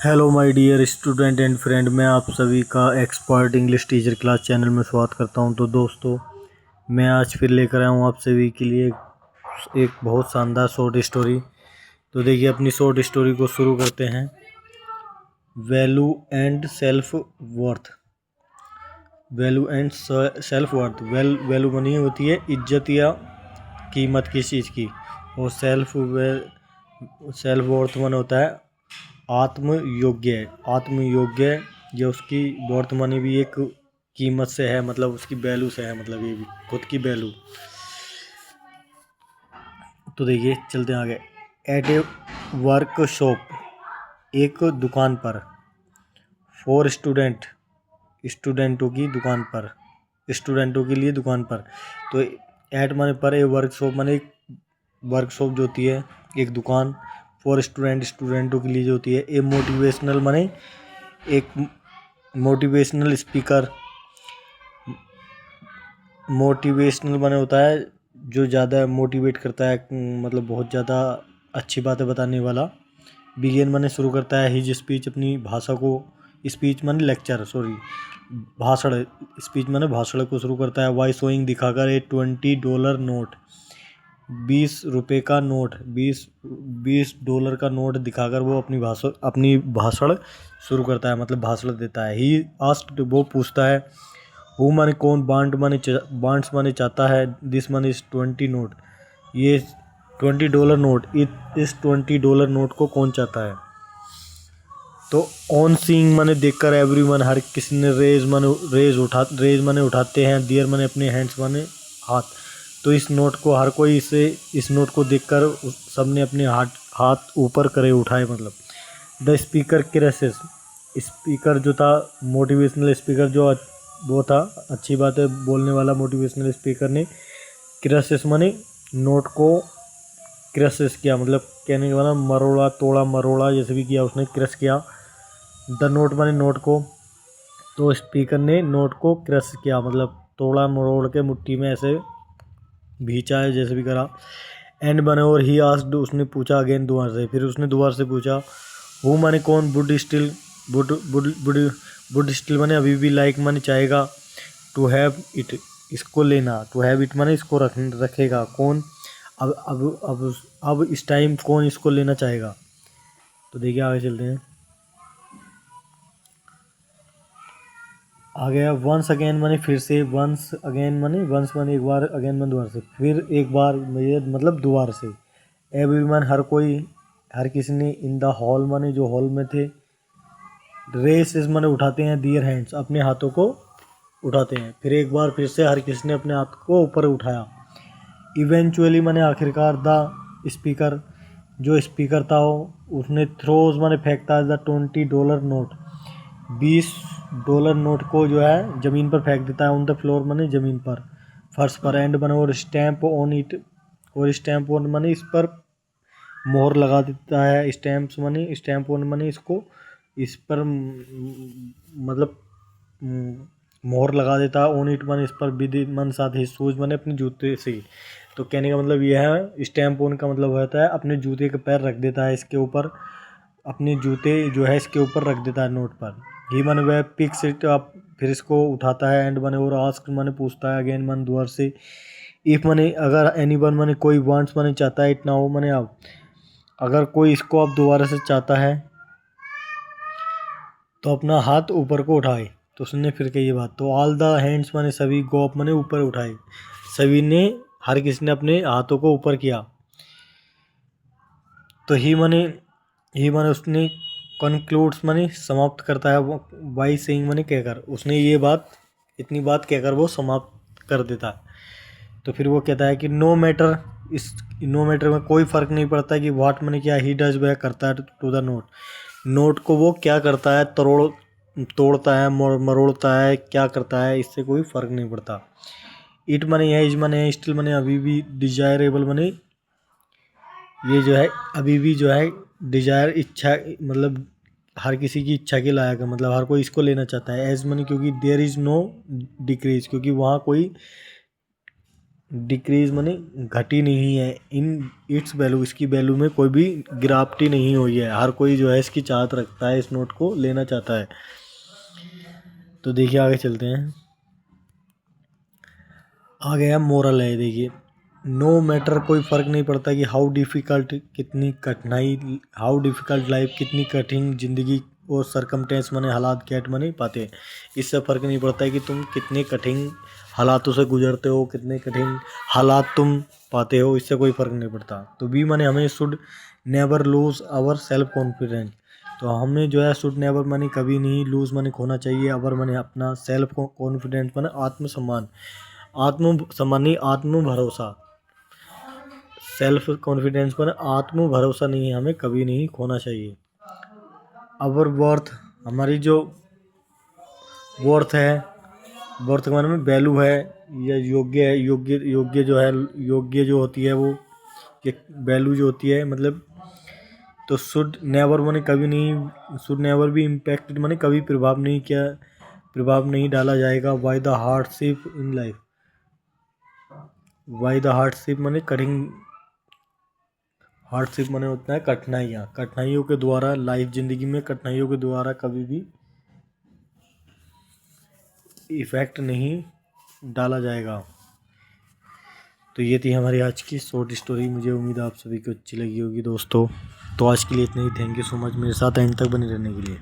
Hello my dear student and friend, मैं आप सभी का expert English teacher class channel में स्वागत करता हूं। तो दोस्तों, मैं आज फिर लेकर आया हूं आप सभी के लिए एक बहुत शानदार शॉर्ट स्टोरी। तो देखिए, अपनी शॉर्ट स्टोरी को शुरू करते हैं। Value and self worth. Value and self worth. Value money होती है इज्जत या कीमत किस चीज़ की, और सेल्फ वर्थ मन होता है आत्मयोग्य। आत्मयोग्य जो उसकी वर्थ मनी भी एक कीमत से है, मतलब उसकी वैल्यू से है, मतलब ये भी खुद की वैल्यू। तो देखिए, चलते हैं आगे। एट ए वर्कशॉप, एक दुकान पर। फॉर स्टूडेंट, स्टूडेंटों की दुकान पर, स्टूडेंटों के लिए दुकान पर। तो एट माने पर, ए वर्कशॉप माने एक वर्कशॉप जो होती है एक दुकान। फॉर स्टूडेंट, स्टूडेंटों के लिए जो होती है। ए मोटिवेशनल माने एक मोटिवेशनल स्पीकर। मोटिवेशनल माने होता है जो ज़्यादा मोटिवेट करता है, मतलब बहुत ज़्यादा अच्छी बातें बताने वाला। बिगिन माने शुरू करता है हिज स्पीच, अपनी भाषा को। स्पीच माने लेक्चर, सॉरी भाषण। स्पीच माने भाषण को शुरू करता है। वाई शोइंग, दिखाकर ए $20 नोट, 20 रुपये का नोट, $20 का नोट दिखाकर वो अपनी भाषण शुरू करता है, मतलब भाषण देता है। ही आस्क्ड, वो पूछता है। हु माने कौन, बांड्स माने चाहता है। दिस माने इस 20 नोट, ये $20 नोट। इस $20 नोट को कौन चाहता है। तो ऑन सीइंग माने देखकर, एवरीवन हर किसी ने, रेज माने उठाते हैं, दियर माने अपने, हैंड्स माने हाथ। तो इस नोट को हर कोई इस नोट को देखकर सबने अपने हाथ ऊपर करे, उठाए मतलब। द स्पीकर क्रेसेस, स्पीकर जो था मोटिवेशनल स्पीकर, जो वो था अच्छी बात है बोलने वाला मोटिवेशनल स्पीकर ने क्रेसेस माने नोट को क्रसेस किया, मतलब कहने का मतलब मरोड़ा, तोड़ा मरोड़ा जैसे भी किया उसने, क्रश किया। द नोट माने नोट को। तो स्पीकर ने नोट को क्रश किया, मतलब तोड़ा मरोड़ के मुट्ठी में ऐसे भींचा है, जैसे भी करा। एंड बने, और ही आस्क्ड, उसने पूछा अगेन दोबारा से, फिर उसने दोबारा से पूछा। हु माने कौन, वुड स्टिल, वुड स्टिल माने अभी भी, लाइक माने चाहेगा, टू हैव इट, इसको लेना। टू हैव इट माने इसको रखेगा कौन। अब इस टाइम कौन इसको लेना चाहेगा। तो देखिए, आगे चलते हैं। आ गया वंस अगेन माने फिर से। वंस अगेन माने, वंस माने एक बार, अगेन माने दोबारा से, फिर एक बार, ये मतलब दोबारा से। एवरीवन हर कोई, हर किसी ने। इन द हॉल माने जो हॉल में थे। रेसेस माने उठाते हैं, दियर हैंड्स अपने हाथों को उठाते हैं। फिर एक बार फिर से हर किसी ने अपने हाथ को ऊपर उठाया। इवेंचुअली माने आखिरकार, द स्पीकर जो स्पीकर था उसने थ्रोज माने फेंकता है, द $20 नोट, $20 नोट को जो है ज़मीन पर फेंक देता है। ऑन द फ्लोर माने ज़मीन पर, फर्श पर। एंड माने, और स्टैम्प ऑन इट, और स्टैम्प ऑन माने इस पर मोहर लगा देता है। स्टैम्प्स माने, स्टैम्प ऑन माने इसको, इस पर मतलब मोहर लगा देता है। ऑन इट माने इस पर, विद मन साथ ही, शूज माने अपने जूते से। तो कहने का मतलब यह है, स्टैम्प ऑन का मतलब होता है अपने जूते के पैर रख देता है इसके ऊपर, अपने जूते जो है इसके ऊपर रख देता है नोट पर। ही माने वह पिक्स इट अप, फिर इसको उठाता है। एंड माने, और आस्क माने पूछता है, अगेन माने दोबारा से। इफ माने अगर, एनीवन माने कोई, वांट्स माने चाहता है, इट नाउ माने अब, अगर कोई इसको अब दोबारा से चाहता है तो अपना हाथ ऊपर को उठाए। तो उसने फिर कही ये बात। तो ऑल द हैंड्स माने सभी, गो अप माने ऊपर उठाए, सभी ने, हर किसी ने अपने हाथों को ऊपर किया। तो ही माने उसने, कंक्लूड्स माने समाप्त करता है, बाई सेइंग माने कहकर, उसने ये बात, इतनी बात कहकर वो समाप्त कर देता है। तो फिर वो कहता है कि नो मैटर, इस नो मैटर में कोई फ़र्क नहीं पड़ता कि वाट माने क्या, ही डज वह करता है, टू द नोट, नोट को वो क्या करता है, तोड़ता है, मरोड़ता है, क्या करता है, इससे कोई फ़र्क नहीं पड़ता। इट माने है, इज माने है, स्टिल माने अभी भी, डिजायरेबल माने ये जो है अभी भी जो है, डिजायर इच्छा, मतलब हर किसी की इच्छा के लायक है, मतलब हर कोई इसको लेना चाहता है। एज मनी, क्योंकि देयर इज़ नो डिक्रीज, क्योंकि वहाँ कोई डिक्रीज माने घटी नहीं है इन इट्स वैल्यू, इसकी वैल्यू में कोई भी गिरावटी नहीं हुई है। हर कोई जो है इसकी चाहत रखता है, इस नोट को लेना चाहता है। तो देखिए आगे चलते हैं। आ गया मोरल है, देखिए नो मैटर, कोई फ़र्क नहीं पड़ता कि हाउ डिफ़िकल्ट, कितनी कठिनाई, हाउ डिफ़िकल्ट लाइफ, कितनी कठिन ज़िंदगी और सरकमटेंस माने हालात कैट माने पाते, इससे फ़र्क नहीं पड़ता है कि तुम कितने कठिन हालातों से गुजरते हो, कितने कठिन हालात तुम पाते हो, इससे कोई फ़र्क नहीं पड़ता। तो बी माने हमें should never lose our self confidence, तो हमने जो है शुड नेवर माने कभी नहीं, लूज़ माने खोना चाहिए, अवर माने अपना, सेल्फ कॉन्फिडेंस माने आत्मसम्मान, आत्मसम्मान नहीं आत्म भरोसा, सेल्फ कॉन्फिडेंस पर आत्म भरोसा नहीं, हमें कभी नहीं खोना चाहिए। अवर वर्थ, हमारी जो वर्थ है, वर्थ के माने में वैल्यू है या योग्य है, योग्य जो है, योग्य जो होती है वो, ये वैल्यू जो होती है मतलब, तो शुड नेवर माने कभी नहीं, शुड नेवर भी इम्पैक्टेड माने कभी प्रभाव नहीं डाला जाएगा by the hardship in life, by the hardship माने कठिन, हार्डशिप माने होता है कठिनाइयाँ, कठिनाइयों के द्वारा, लाइफ ज़िंदगी में कठिनाइयों के द्वारा कभी भी इफ़ेक्ट नहीं डाला जाएगा। तो ये थी हमारी आज की शॉर्ट स्टोरी, मुझे उम्मीद है आप सभी को अच्छी लगी होगी दोस्तों। तो आज के लिए इतना ही, थैंक यू सो मच मेरे साथ एंड तक बने रहने के लिए।